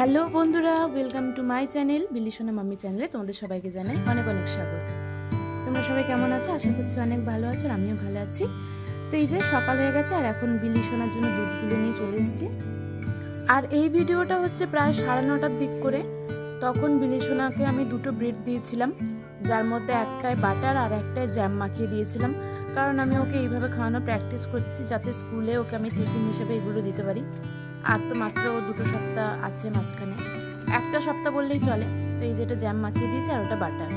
Hello বন্ধুরা, welcome to my channel বিলি সোনা মাম্মি চ্যানেলে তোমাদের সবাইকে জানাই অনেক অনেক স্বাগত। তোমরা সবাই কেমন আছো? আশা করছি অনেক ভালো আছো, আমিও ভালো আছি। তো এই যে সকাল হয়ে গেছে আর এখন বিলি সোনার জন্য দুধগুলো নিয়ে চলে এসেছি। আর এই ভিডিওটা হচ্ছে প্রায় 9:30টার দিক করে। তখন বিলি সোনাকে আমি দুটো ব্রেড দিয়েছিলাম, যার মধ্যে একটায় বাটার আর একটায় জ্যাম মাখিয়ে দিয়েছিলাম, কারণ আমি ওকে এইভাবে খাওয়ানো প্র্যাকটিস করছি যাতে স্কুলে ওকে আমি টিফিন হিসেবে এগুলো দিতে পারি। আর তো মাত্র 2 সপ্তাহ আছে মাঝখানে, 1 সপ্তাহ বললেই চলে। তো এই যেটা জ্যাম মাখিয়ে দিয়েছি আর ওটা বাটার।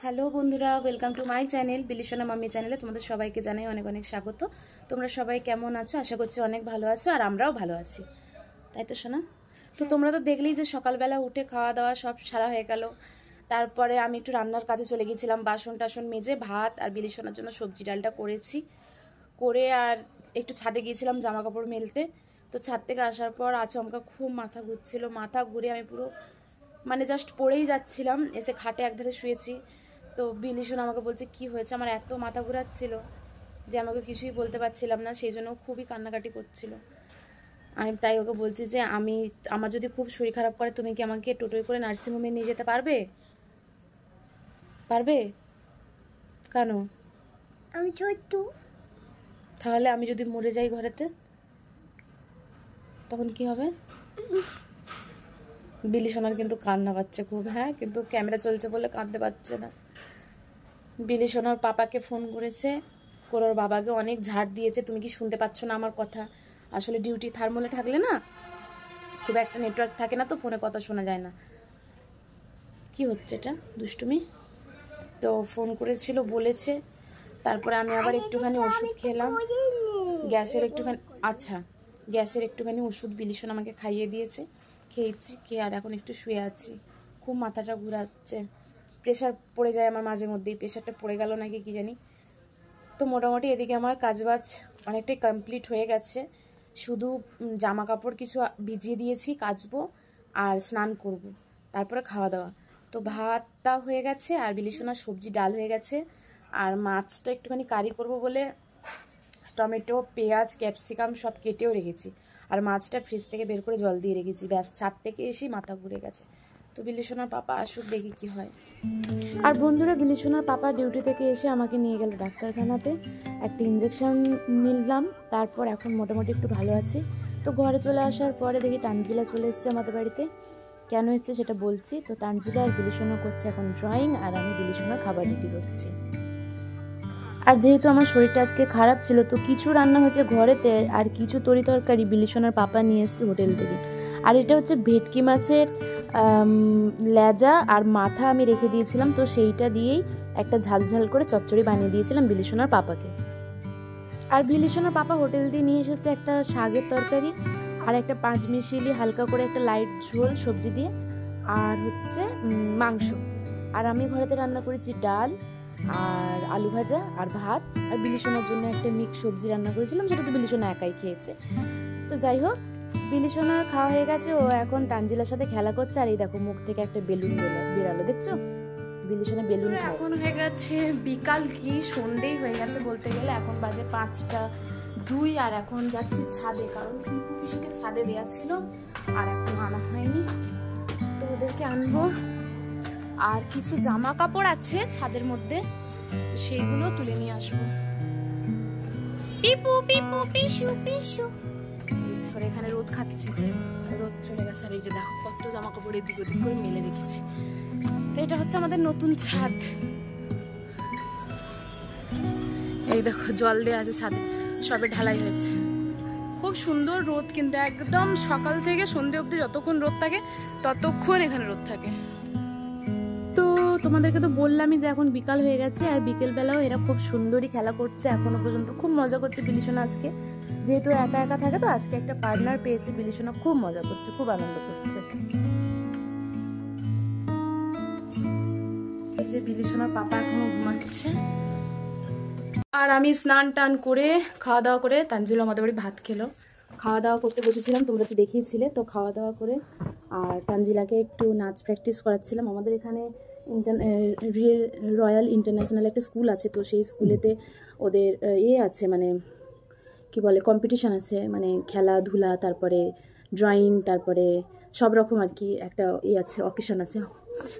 হ্যালো বন্ধুরা, ওয়েলকাম টু মাই চ্যানেল বিলি সোনা মাম্মি চ্যানেলে তোমাদের সবাইকে জানাই অনেক অনেক স্বাগত। তোমরা সবাই কেমন আছো? আশা করছি অনেক ভালো আছো, আর আমরাও ভালো আছি, তাই তো সোনা? তো তোমরা তো দেখলেই যে সকালবেলা উঠে খাওয়া দাওয়া সব সারা হয়ে গেল। তারপরে আমি একটু রান্নার কাজে চলে গেছিলাম, বাসন টাসন মেজে ভাত আর বিলি সোনার জন্য সবজি ডালটা করেছি, করে আর একটু ছাদে গিয়েছিলাম জামা কাপড় মেলতে। তো ছাদ থেকে আসার পর আচমকা খুব মাথা ঘুরছিল, মাথা ঘুরে আমি পুরো জাস্ট পড়েই যাচ্ছিলাম। এসে খাটে একধারে শুয়েছি। তো বিলি সোনা আমাকে বলছে কি হয়েছে, আমার এত মাথা ঘুরাচ্ছিল যে আমাকে কিছুই বলতে পারছিলাম না, সেই জন্য খুবই কান্নাকাটি করছিল। আমি তাই ওকে বলছি যে আমার যদি খুব শরীর খারাপ করে তুমি কি আমাকে টোটোয় করে নার্সিংহোমে নিয়ে যেতে পারবে? পারবে? কেন? আমি ছোট্ট। তাহলে আমি যদি মরে যাই ঘরেতে তখন কি হবে? বিলি সোনার কিন্তু কান্না পাচ্ছে খুব, হ্যাঁ, কিন্তু ক্যামেরা চলছে বলে কাঁদতে পারছে না। বিলি সোনার পাপাকে ফোন করেছে, ওর বাবাকে অনেক ঝাড় দিয়েছে, তুমি কি শুনতে পাচ্ছ না আমার কথা? আসলে ডিউটি থার্মলে থাকলে না খুব একটা নেটওয়ার্ক থাকে না, তো ফোনে কথা শোনা যায় না। কি হচ্ছে এটা দুষ্টুমি? তো ফোন করেছিল, বলেছে। তারপরে আমি আবার একটুখানি ওষুধ খেলাম, গ্যাসের একটুখানি ওষুধ বিলি সোনা আমাকে খাইয়ে দিয়েছে, খেয়েছি, খেয়ে আর এখন একটু শুয়ে আছি। খুব মাথাটা ঘুরাচ্ছে, প্রেশার পড়ে যায় আমার মাঝে মধ্যেই, প্রেশারটা পড়ে গেল নাকি কি জানি। তো মোটামুটি এদিকে আমার কাজবাজ অনেকটাই কমপ্লিট হয়ে গেছে, শুধু জামা কাপড় কিছু ভিজিয়ে দিয়েছি, কাচবো আর স্নান করব, তারপরে খাওয়া দাওয়া। তো ভাতটা হয়ে গেছে আর বিলি সোনার সবজি ডাল হয়ে গেছে, আর মাছটা একটুখানি কারি করব বলে টমেটো, পেঁয়াজ, ক্যাপসিকাম সব কেটেও রেখেছি, আর মাছটা ফ্রিজ থেকে বের করে জল দিয়ে রেখেছি। ব্যাস, ছাদ থেকে এসেই মাথা ঘুরে গেছে। তো বিলি সোনার পাপা আসুক, দেখি কি হয়। আর বন্ধুরা, বিলি সোনার পাপা ডিউটি থেকে এসে আমাকে নিয়ে গেল ডাক্তারখানাতে, একটা ইঞ্জেকশন নিলাম, তারপর এখন মোটামুটি একটু ভালো আছি। তো ঘরে চলে আসার পরে দেখি তানজিলা চলে এসছে আমাদের বাড়িতে। কেন এসছে সেটা বলছি। তো তানজিলা আর বিলি সোনা করছে এখন ড্রয়িং, আর আমি বিলি সোনার খাবার রেডি করছি। আর যেহেতু আমার শরীরটা আজকে খারাপ ছিল, তো কিছু রান্না হয়েছে ঘরেতে, আর কিছু তরি তরকারি বিলি সোনার পাপা নিয়ে এসছে হোটেল থেকে। আর এটা হচ্ছে ভেটকি মাছের লেজা আর মাথা আমি রেখে দিয়েছিলাম, তো সেইটা দিয়েই একটা ঝালঝাল করে চচ্চড়ি বানিয়ে দিয়েছিলাম বিলি সোনার পাপাকে। আর বিলি সোনার পাপা হোটেল দিয়ে নিয়ে এসেছে একটা শাকের তরকারি আর একটা 5 মিশিলি হালকা করে একটা লাইট ঝোল সবজি দিয়ে, আর হচ্ছে মাংস। আর আমি ঘরেতে রান্না করেছি ডাল আর আলু ভাজা আর ভাত, আর বিলি সোনার জন্য একটা মিক্স সবজি রান্না করেছিলাম, সেটা তো বিলি সোনা একাই খেয়েছে। তো যাই হোক, বিলি সোনার খাওয়া হয়ে গেছে, ও এখন তানজিলার সাথে খেলা করছে। আর এই দেখো, মুখ থেকে একটা বেলুন বেরালো, দেখছো? বিলি সোনা বেলুন। এখন হয়ে গেছে বিকাল, কি সন্ধ্যেই হয়ে গেছে বলতে গেলে, এখন বাজে 5:02, আর এখন যাচ্ছি ছাদে, কারণ পিপু পিসুকে ছাদে দেওয়া ছিল আর এখন আনা হয়নি, তো ওদেরকে আনবো। আর কিছু জামা কাপড় আছে ছাদের মধ্যে, তো সেইগুলো তুলে নিয়ে আসবো। পিপু পিপু পিসু পিসু, এখানে রোদ খাচ্ছে, রোদ চলে গেছে। আর এই যে দেখো কত জামা কাপড় এদিক ওদিক করে মেলে রেখেছি। তো এটা হচ্ছে আমাদের নতুন ছাদ। এই দেখো জল দেওয়া আছে ছাদে, সবে ঢালাই হয়েছে। খুব সুন্দর রোদ, কিন্তু একদম সকাল থেকে সন্ধ্যে অবধি যতক্ষণ রোদ থাকে ততক্ষণ এখানে রোদ থাকে। তো তোমাদেরকে তো বললামই যে এখন বিকাল হয়ে গেছে, আর বিকেল বেলাও এরা খুব সুন্দরই খেলা করছে এখনো পর্যন্ত, খুব মজা করছে বিলি সোনা আজকে। যেহেতু একা একা থাকে, তো আজকে একটা পার্টনার পেয়েছে, বিলি সোনা খুব মজা করছে, খুব আনন্দ করছে। এই যে বিলি সোনার পাপা এখনো ঘুমাচ্ছে, আর আমি স্নান টান করে খাওয়া দাওয়া করে, তানজিলা আমাদের বাড়ি ভাত খেলো, খাওয়া দাওয়া করতে বসেছিলাম, তোমরা তো দেখিয়েছিলে। তো খাওয়া দাওয়া করে আর তানজিলাকে একটু নাচ প্র্যাকটিস করাচ্ছিলাম। আমাদের এখানে রয়্যাল ইন্টারন্যাশনাল একটা স্কুল আছে, তো সেই স্কুলেতে ওদের আছে, মানে কি বলে, কম্পিটিশান আছে, মানে খেলাধুলা, তারপরে ড্রয়িং, তারপরে সব রকম আর কি একটা আছে, অকেশন আছে,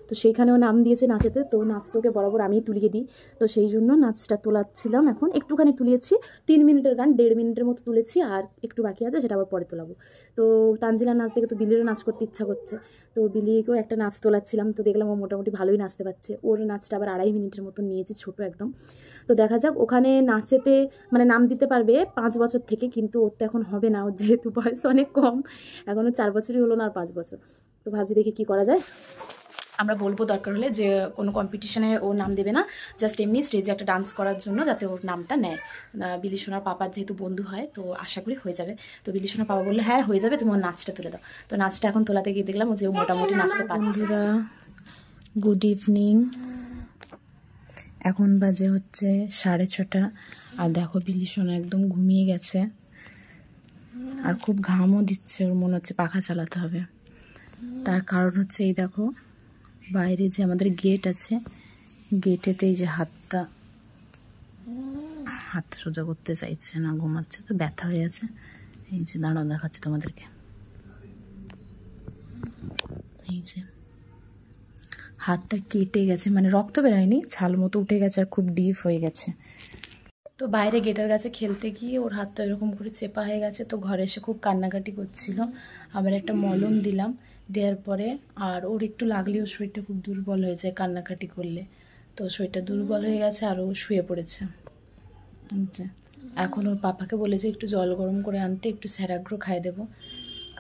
তো সেইখানেও নাম দিয়েছে নাচেতে। তো নাচ তোকে বরাবর আমিই তুলিয়ে দিই, তো সেই জন্য নাচটা তোলাচ্ছিলাম। এখন একটুখানি তুলিয়েছি, 3 মিনিটের গান, 1.5 মিনিটের মতো তুলেছি, আর একটু বাকি আছে, সেটা আবার পরে তোলাবো। তো তানজিলার নাচ দেখে তো বিলিরও নাচ করতে ইচ্ছা করছে, তো বিলিকেও একটা নাচ তোলাচ্ছিলাম। তো দেখলাম ও মোটামুটি ভালোই নাচতে পারছে, ওর নাচটা আবার 2.5 মিনিটের মতো নিয়েছি, ছোটো একদম। তো দেখা যাক, ওখানে নাচেতে মানে নাম দিতে পারবে 5 বছর থেকে, কিন্তু ওর তো এখন হবে না, ওর যেহেতু বয়স অনেক কম, এখনও 4 বছরই হলো না, আর 5 বছর। তো ভাবছি দেখি কী করা যায়। আমরা বলবো দরকার হলে যে কোনো কম্পিটিশনে ও নাম দেবে না, জাস্ট এমনি স্টেজে একটা ডান্স করার জন্য, যাতে ওর নামটা নেয়। বিলিসোনার পাপার যেহেতু বন্ধু হয়, তো আশা করি হয়ে যাবে। তো বিলিসোনার পাপা বললো হ্যাঁ হয়ে যাবে, তুমি ওর নাচটা তুলে দাও। তো নাচটা এখন তোলাতে গিয়ে দেখলাম ও যে মোটামুটি নাচতে পারছে। গুড ইভিনিং, এখন বাজে হচ্ছে 6:30, আর দেখো বিলিসোনা একদম ঘুমিয়ে গেছে, আর খুব ঘামও দিচ্ছে, ওর মনে হচ্ছে পাখা চালাতে হবে। তার কারণ হচ্ছে এই দেখো, বাইরে যে আমাদের গেট আছে, গেটেতে এই যে হাত সোজা করতে চাইছে না, ঘুমাচ্ছে, তো ব্যথা হয়ে আছে। এই যে দাঁড়াও দেখাচ্ছে তোমাদেরকে, এই যে হাতটা কেটে গেছে, মানে রক্ত বেরোয়নি, ছাল মতো উঠে গেছে, আর খুব ডিপ হয়ে গেছে। তো বাইরে গেটের কাছে খেলতে গিয়ে ওর হাতটা এরকম করে চেপা হয়ে গেছে, তো ঘরে এসে খুব কান্নাকাটি করছিল। আবার একটা মলম দিলাম, দেওয়ার পরে আর ওর একটু লাগলেও শরীরটা খুব দুর্বল হয়ে যায় কান্নাকাটি করলে, তো শরীরটা দুর্বল হয়ে গেছে, আর ও শুয়ে পড়েছে। এখন ওর পাপাকে বলেছে একটু জল গরম করে আনতে, একটু স্যারাগ্রো খাইয়ে দেবো,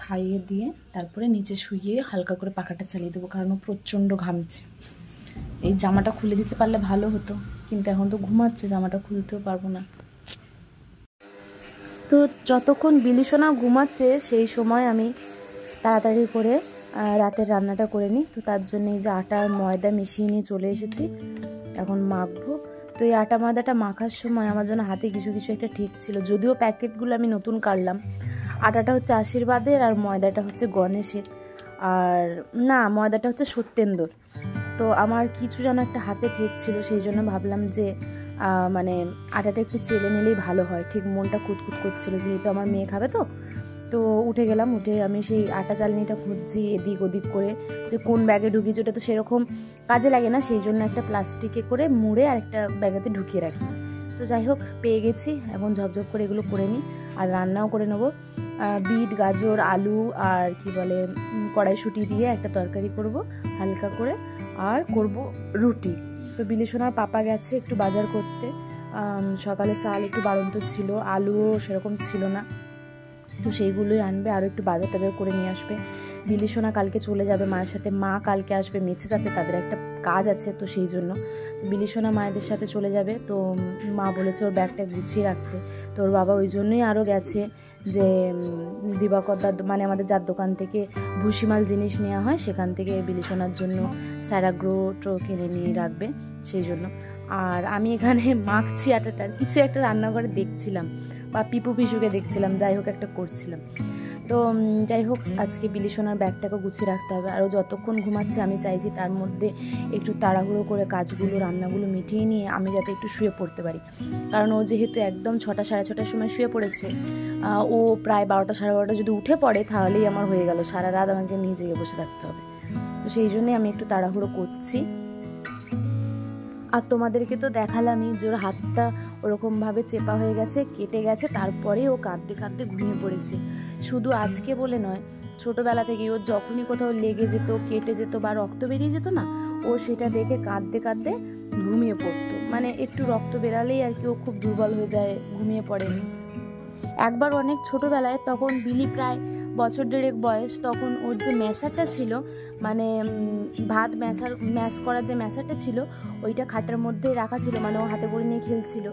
খাইয়ে দিয়ে তারপরে নিচে শুইয়ে হালকা করে পাখাটা চালিয়ে দেবো, কারণ ও প্রচণ্ড ঘামছে। এই জামাটা খুলে দিতে পারলে ভালো হতো, কিন্তু এখন তো ঘুমাচ্ছে, জামাটা খুলতেও পারবো না। তো যতক্ষণ বিলিসোনা ঘুমাচ্ছে সেই সময় আমি তাড়াতাড়ি করে রাতের রান্নাটা করে নিই। তো তার জন্য এই যে আটা আর ময়দা মিশিয়ে নিয়ে চলে এসেছি, এখন মাখবো। তো এই আটা ময়দাটা মাখার সময় আমার জন্য হাতে কিছু কিছু একটা ঠিক ছিল, যদিও প্যাকেটগুলো আমি নতুন কাটলাম। আটাটা হচ্ছে আশীর্বাদের, আর ময়দাটা হচ্ছে গণেশের, আর না ময়দাটা হচ্ছে সত্যেন্দর। তো আমার কিছু যেন একটা হাতে ঠিক ছিল, সেই জন্য ভাবলাম যে মানে আটাটা একটু চেলে নিলেই ভালো হয়। ঠিক মনটা কুতকুত করছিল, যেহেতু আমার মেয়ে খাবে। তো উঠে গেলাম, উঠে আমি সেই আটা চালনিটা খুঁজছি এদিক ওদিক করে, যে কোন ব্যাগে ঢুকিয়েছি, ওটা তো সেরকম কাজে লাগে না, সেই জন্য একটা প্লাস্টিকে করে মুড়ে আর একটা ব্যাগেতে ঢুকিয়ে রাখি। তো যাই হোক পেয়ে গেছি, এখন ঝপঝপ করে এগুলো করে নিই, আর রান্নাও করে নেবো। বিট, গাজর, আলু আর কি বলে কড়াইশুঁটি দিয়ে একটা তরকারি করব হালকা করে, আর করব রুটি। তো বিলিসোনার পাপা গেছে একটু বাজার করতে, সকালে চাল একটু বাড়ন্ত ছিল, আলুও সেরকম ছিল না, তো সেইগুলোই আনবে, আরও একটু বাজার টাজার করে নিয়ে আসবে। বিলিসোনা কালকে চলে যাবে মায়ের সাথে, মা কালকে আসবে মেছেদাতে, তাদের একটা কাজ আছে, তো সেই জন্য বিলিসোনা মায়েদের সাথে চলে যাবে। তো মা বলেছে ওর ব্যাগটা গুছিয়ে রাখতে, তো ওর বাবা ওই জন্যই আরও গেছে যে দিবাকরদার মানে আমাদের যার দোকান থেকে ভুসিমাল জিনিস নেওয়া হয়, সেখান থেকে বিলিসোনার জন্য স্যারাগ্রোটো কিনে নিয়ে রাখবে, সেই জন্য। আর আমি এখানে মাখছি আটাটার, কিছু একটা রান্নাঘরে দেখছিলাম, বা পিপু পিসুকে দেখছিলাম, যাই হোক একটা করছিলাম। তো যাই হোক আজকে বিলিসোনার ব্যাগটাকে গুছিয়ে রাখতে হবে, আর ও যতক্ষণ ঘুমাচ্ছে আমি চাইছি তার মধ্যে একটু তাড়াহুড়ো করে কাজগুলো রান্নাগুলো মিটিয়ে নিয়ে আমি যাতে একটু শুয়ে পড়তে পারি, কারণ ও যেহেতু একদম 6টা সাড়ে 6টার সময় শুয়ে পড়েছে, ও প্রায় 12টা সাড়ে 12টা যদি উঠে পড়ে তাহলেই আমার হয়ে গেল, সারা রাত আমাকে নিয়ে জেগে বসে থাকতে হবে। তো সেই জন্যই আমি একটু তাড়াহুড়ো করছি। আর তোমাদেরকে তো দেখালামই যে ওর হাতটা ওরকমভাবে চেপা হয়ে গেছে, কেটে গেছে, তারপরে ও কাঁদতে কাঁদতে ঘুমিয়ে পড়েছে। শুধু আজকে বলে নয়, ছোটোবেলা থেকে ওর যখনই কোথাও লেগে যেত, কেটে যেত বা রক্ত বেরিয়ে যেত না, ও সেটা দেখে কাঁদতে কাঁদতে ঘুমিয়ে পড়তো, মানে একটু রক্ত বেরালেই আর কি ও খুব দুর্বল হয়ে যায়, ঘুমিয়ে পড়ে। একবার অনেক ছোটোবেলায়, তখন বিলি প্রায় বছর 1.5 বয়স, তখন ওর যে ম্যাশারটা ছিল, মানে ভাত ম্যাশ করার যে ম্যাশারটা ছিল, ওইটা খাটের মধ্যে রাখা ছিল, মানে ও হাতে করে নিয়ে খেলছিল।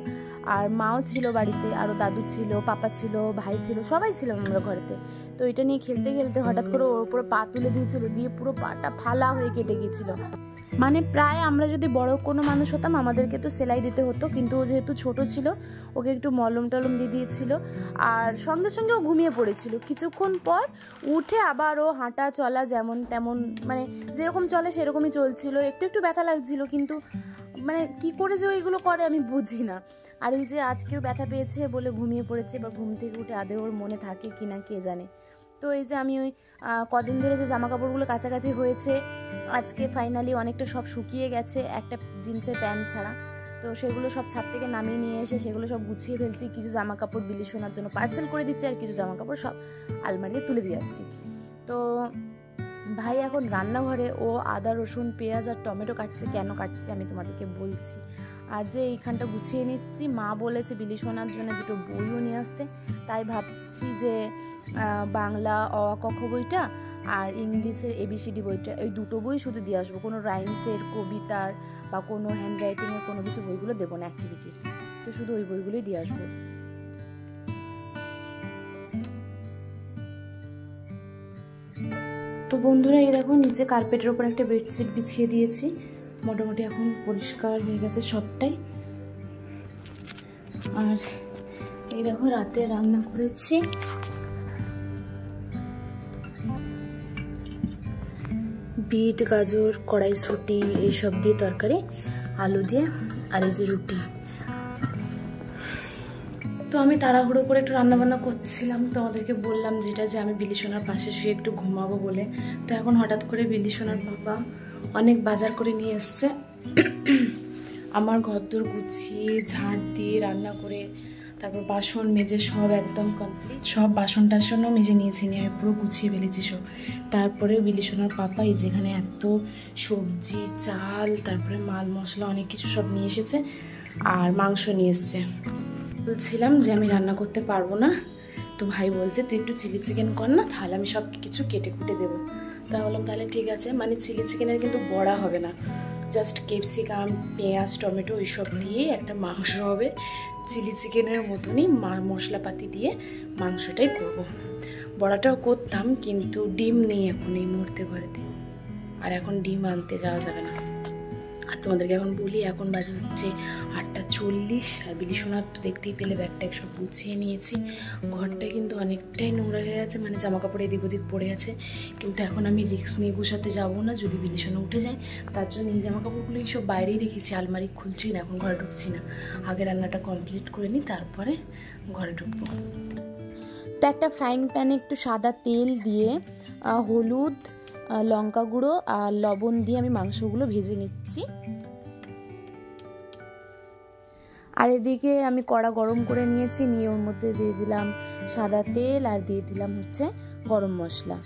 আর মাও ছিল বাড়িতে, আরও দাদু ছিল, পাপা ছিল, ভাই ছিল, সবাই ছিল আমরা ঘরেতে। তো এটা নিয়ে খেলতে খেলতে হঠাৎ করে ওর উপরে পা তুলে দিয়েছিল, দিয়ে পুরো পাটা ফালা হয়ে কেটে গিয়েছিল। মানে প্রায় আমরা যদি বড় কোনো মানুষ হতাম আমাদেরকে তো সেলাই দিতে হতো, কিন্তু ও যেহেতু ছোট ছিল ওকে একটু মলম টলম দিয়ে দিয়েছিল, আর সঙ্গে সঙ্গে ও ঘুমিয়ে পড়েছিল। কিছুক্ষণ পর উঠে আবার ও হাঁটা চলা যেমন তেমন, মানে যেরকম চলে সেরকমই চলছিল, একটু একটু ব্যথা লাগছিল, কিন্তু মানে কি করে যে ওইগুলো করে আমি বুঝি না। আর এই যে আজকেও ব্যথা পেয়েছে বলে ঘুমিয়ে পড়েছে, এবার ঘুম থেকে উঠে আদৌ ওর মনে থাকে কি না কে জানে। তো এই যে আমি ওই কদিন ধরে যে জামা কাপড়গুলো কাছাকাছি হয়েছে, আজকে ফাইনালি অনেকটা সব শুকিয়ে গেছে একটা জিন্সের প্যান্ট ছাড়া। তো সেগুলো সব ছাদ থেকে নামিয়ে নিয়ে এসে সেগুলো সব গুছিয়ে ফেলছি। কিছু জামা কাপড় বিলি শোনার জন্য পার্সেল করে দিচ্ছি, আর কিছু জামা কাপড় সব আলমারিতে তুলে দিয়ে আসছি। তো ভাই এখন রান্নাঘরে ও আদা রসুন পেঁয়াজ আর টমেটো কাটছে। কেন কাটছে আমি তোমাদেরকে বলছি। আর যে এইখানটা গুছিয়ে নিচ্ছি, মা বলেছে বিলি শোনার জন্য দুটো বইও নিয়ে আসতে, তাই ভাবছি যে বাংলা অ আ ক খ বইটা আর ইংলিশের ABCD বইটা, এই দুটো বই শুধু দিয়ে আসবো। কোনো রাইমসের, কবিতার বা কোনো হ্যান্ড রাইটিংয়ের কোনো কিছু বইগুলো দেবো না অ্যাক্টিভিটির, তো শুধু ওই বইগুলোই দিয়ে আসবো। তো বন্ধুরা এই দেখো নিচে কার্পেটের ওপর একটা বেডশিট বিছিয়ে দিয়েছি, মোটামুটি এখন পরিষ্কার হয়ে গেছে সবটাই। আর এই দেখো রাতে রান্না করেছি বিট গাজর কড়াইশুঁটি এইসব দিয়ে তরকারি, আলু দিয়ে, আর এই যে রুটি। তো আমি তাড়াহুড়ো করে একটু রান্নাবান্না করছিলাম, তোমাদেরকে বললাম যেটা যে আমি বিলি সোনার পাশে শুয়ে একটু ঘুমাবো বলে। তো এখন হঠাৎ করে বিলি সোনার বাবা অনেক বাজার করে নিয়ে এসছে। আমার ঘরদোর গুছিয়ে ঝাড় দিয়ে রান্না করে তারপর বাসন মেজে সব একদম কমপ্লিট, সব বাসন টাসনও মেজে নিয়েছি, নিয়ে আমি পুরো গুছিয়ে ফেলেছি সব। তারপরেও বিলি সোনার পাপা এই যেখানে এত সবজি চাল তারপরে মাল মশলা অনেক কিছু সব নিয়ে এসেছে, আর মাংস নিয়ে এসছে। বলছিলাম যে আমি রান্না করতে পারবো না, তো ভাই বলছে তুই একটু চিলি চিকেন কর না, তাহলে আমি সব কিছু কেটে কুটে দেবো। তা বললাম তাহলে ঠিক আছে। মানে চিলি চিকেনের কিন্তু বড়া হবে না, জাস্ট ক্যাপসিকাম পেঁয়াজ টমেটো এইসব দিয়ে একটা মাংস হবে, চিলি চিকেনের মতনই মশলাপাতি দিয়ে মাংসটাই করব। বড়াটাও করতাম কিন্তু ডিম নেই এখন এই মুহূর্তে ঘরেতে, আর এখন ডিম আনতে যাওয়া যাবে না। আর তোমাদেরকে এখন বলি এখন বাজে হচ্ছে 8:40, আর বিলি সোনার তো দেখতেই পেলে ব্যাগটা সব গুছিয়ে নিয়েছি। ঘরটা কিন্তু অনেকটাই নোংরা হয়ে গেছে, মানে জামা কাপড় এদিক ওদিক পড়ে আছে, কিন্তু এখন আমি রিস্ক নিয়ে গুছাতে যাবো না, যদি বিলি সোনা উঠে যায়। তার জন্য এই জামা কাপড়গুলো সব বাইরেই রেখেছি, আলমারি খুলছি না, এখন ঘরে ঢুকছি না। আগে রান্নাটা কমপ্লিট করে নিই তারপরে ঘরে ঢুকবো। তো একটা ফ্রাইং প্যানে একটু সাদা তেল দিয়ে হলুদ লঙ্কা গুঁড়ো আর লবণ দিয়ে আমি মাংসগুলো ভেজে নিচ্ছি। আর এদিকে আমি কড়া গরম করে নিয়েছি, নিয়ে ওর মধ্যে দিয়ে দিলাম সাদা তেল আর দিয়ে দিলাম হচ্ছে গরম মশলা।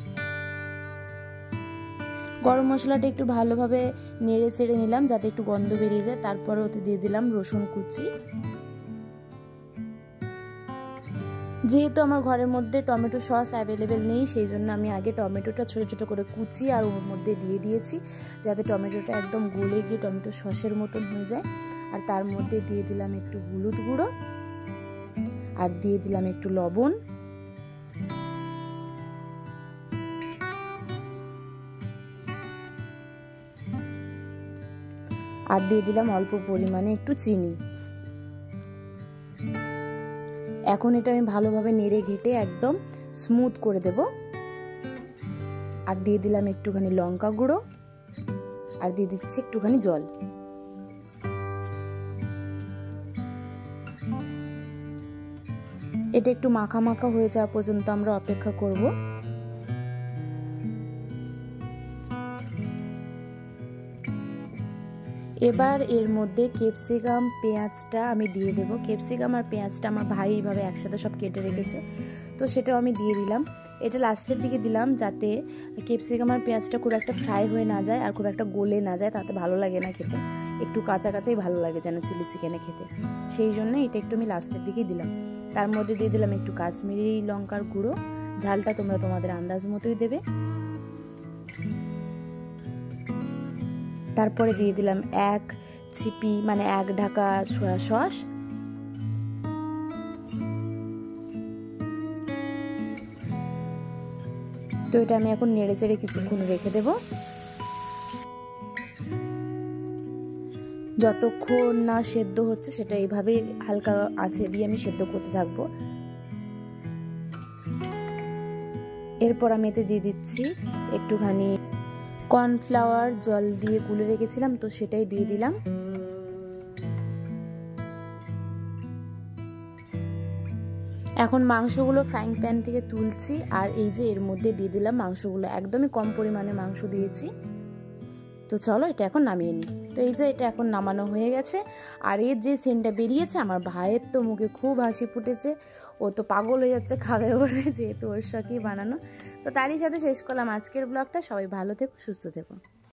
গরম মশলাটা একটু ভালোভাবে নেড়ে চেড়ে নিলাম যাতে একটু গন্ধ বেরিয়ে যায়। তারপরে ওতে দিয়ে দিলাম রসুন কুচি। যেহেতু আমার ঘরের মধ্যে টমেটো সস অ্যাভেলেবেল নেই, সেই জন্য আমি আগে টমেটোটা ছোটো ছোটো করে কুচি আর ওর মধ্যে দিয়ে দিয়েছি, যাতে টমেটোটা একদম গলে গিয়ে টমেটো সসের মতন হয়ে যায়। আর তার মধ্যে দিয়ে দিলাম একটু হলুদ গুঁড়ো আর দিয়ে দিলাম একটু লবণ, আর দিয়ে দিলাম অল্প পরিমাণে একটু চিনি। এখন এটা আমি ভালোভাবে নেড়ে ঘেটে একদম স্মুথ করে দেব। আর দিয়ে দিলাম একটুখানি লঙ্কা গুঁড়ো আর দিয়ে দিচ্ছি একটুখানি জল। এটা একটু মাখা মাখা হয়ে যাওয়া পর্যন্ত আমরা অপেক্ষা করব। এবার এর মধ্যে ক্যাপসিকাম পেঁয়াজটা আমি দিয়ে দেবো। ক্যাপসিকাম আর পেঁয়াজটা আমার ভাই এইভাবে একসাথে সব কেটে রেখেছে, তো সেটাও আমি দিয়ে দিলাম। এটা লাস্টের দিকে দিলাম যাতে ক্যাপসিকাম আর পেঁয়াজটা খুব একটা ফ্রাই হয়ে না যায় আর খুব একটা গলে না যায়, তাতে ভালো লাগে না খেতে, একটু কাঁচা কাঁচাই ভালো লাগে যেন চিলি চিকেনে খেতে, সেই জন্য এটা একটু আমি লাস্টের দিকেই দিলাম। তার মধ্যে দিয়ে দিলাম একটু কাশ্মীরি লঙ্কার গুঁড়ো, ঝালটা তোমরা তোমাদের আন্দাজ মতোই দেবে। তারপরে দিয়ে দিলাম 1 ছিপি মানে 1 ঢাকা সয়া সস। তো এটা আমি এখন নেড়ে চেড়ে কিছুক্ষণ রেখে দেব, যতক্ষণ না সেদ্ধ হচ্ছে সেটা এইভাবে হালকা আঁচে দিয়ে আমি সেদ্ধ করতে থাকবো। এরপর আমি এতে দিয়ে দিচ্ছি একটুখানি কর্নফ্লাওয়ার, জল দিয়ে গুলে রেখেছিলাম, তো সেটাই দিয়ে দিলাম। এখন মাংসগুলো ফ্রাইং প্যান থেকে তুলছি, আর এই যে এর মধ্যে দিয়ে দিলাম মাংসগুলো, একদমই কম পরিমাণে মাংস দিয়েছি। তো চলো এটা এখন নামিয়ে নিই। তো এই যে এটা এখন নামানো হয়ে গেছে, আর এর যে সেন্টটা বেরিয়েছে আমার ভাইয়ের তো মুখে খুব হাসি ফুটেছে, ও তো পাগল হয়ে যাচ্ছে খাবে বলে, যেহেতু ওর শখেই বানানো। তো তারই সাথে শেষ করলাম আজকের ব্লগটা। সবাই ভালো থেকো, সুস্থ থেকো।